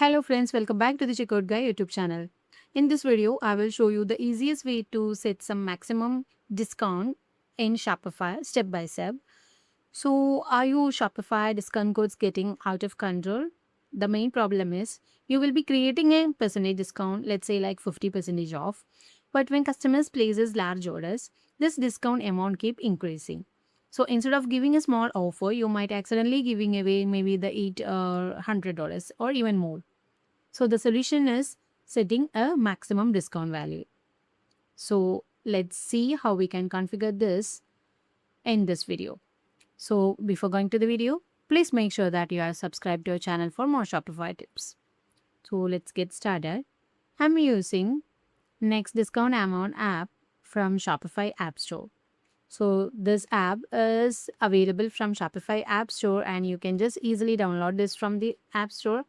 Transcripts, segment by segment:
Hello friends, welcome back to the Checkout Guy YouTube channel. In this video, I will show you the easiest way to set some maximum discount in Shopify step by step. So, are your Shopify discount codes getting out of control? The main problem is you will be creating a percentage discount, let's say like 50% off. But when customers places large orders, this discount amount keep increasing. So instead of giving a small offer, you might accidentally giving away maybe the eight or $100 or even more. So the solution is setting a maximum discount value. So let's see how we can configure this in this video. So before going to the video, please make sure that you are subscribed to our channel for more Shopify tips. So let's get started. I'm using Next Discount Amount app from Shopify App Store. So this app is available from Shopify App Store and you can just easily download this from the App Store.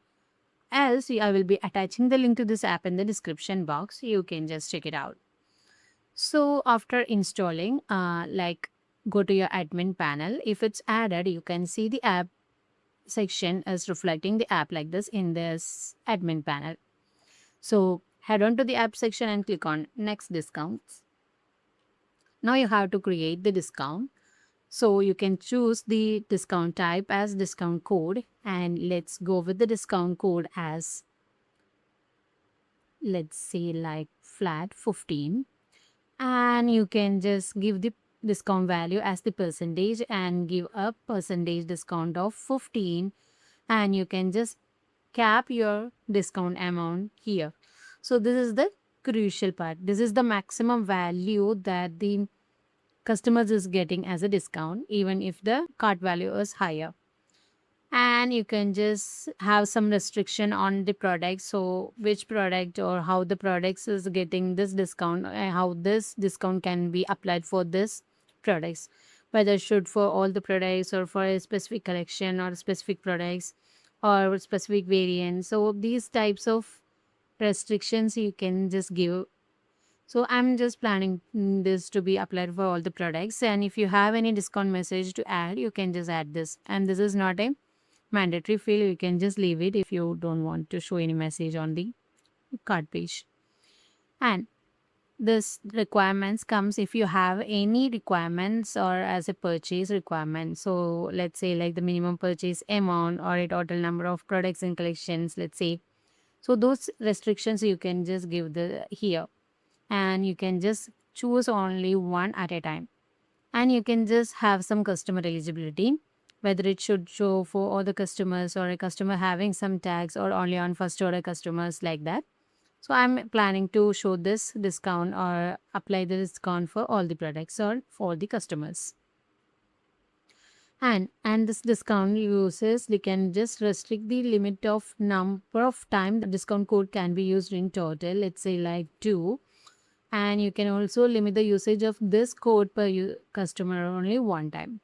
Else, I will be attaching the link to this app in the description box. You can just check it out. So after installing, go to your admin panel. If it's added, you can see the app section is reflecting the app like this in this admin panel. So head on to the app section and click on next discounts. Now you have to create the discount. So you can choose the discount type as discount code and let's go with the discount code as, let's say, like flat 15, and you can just give the discount value as the percentage and give a percentage discount of 15, and you can just cap your discount amount here. So this is the crucial part. This is the maximum value that the customers is getting as a discount even if the cart value is higher. And you can just have some restriction on the product, so which product or how the products is getting this discount and how this discount can be applied for this products, whether should for all the products or for a specific collection or specific products or specific variants. So these types of restrictions you can just give. So I'm just planning this to be applied for all the products, and if you have any discount message to add, you can just add this. And this is not a mandatory field, you can just leave it if you don't want to show any message on the card page. And this requirements comes if you have any requirements or as a purchase requirement. So let's say like the minimum purchase amount or a total number of products and collections, let's say. So those restrictions you can just give the here, and you can just choose only one at a time. And you can just have some customer eligibility, whether it should show for all the customers or a customer having some tags or only on first order customers, like that. So I'm planning to show this discount or apply the discount for all the products or for all the customers. And this discount uses, they can just restrict the limit of number of time the discount code can be used in total, let's say like 2. And you can also limit the usage of this code per customer only one time.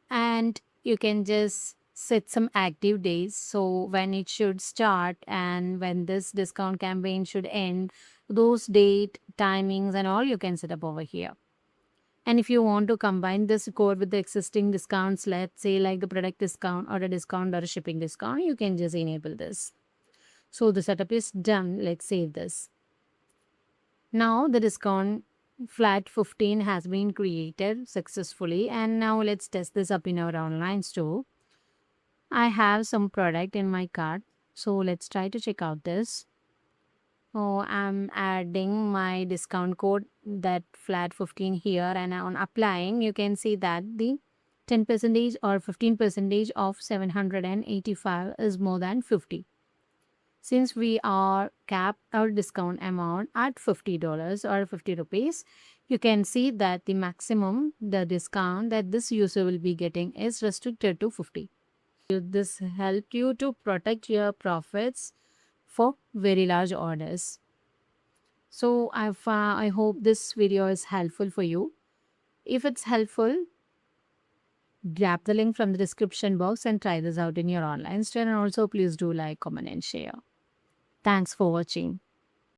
And you can just set some active days, so when it should start and when this discount campaign should end, those date timings and all you can set up over here. And if you want to combine this code with the existing discounts, let's say like the product discount or a discount or a shipping discount, you can just enable this. So the setup is done. Let's save this. Now the discount flat 15 has been created successfully, and now let's test this up in our online store. I have some product in my cart, so let's try to check out this. So I'm adding my discount code, that flat 15 here, and on applying you can see that the 10% or 15% of 785 is more than 50. Since we are capped our discount amount at $50 or 50 rupees, you can see that the maximum, the discount that this user will be getting is restricted to 50. This helped you to protect your profits for very large orders. So I hope this video is helpful for you. If it's helpful, grab the link from the description box and try this out in your online store. And also please do like, comment and share. Thanks for watching.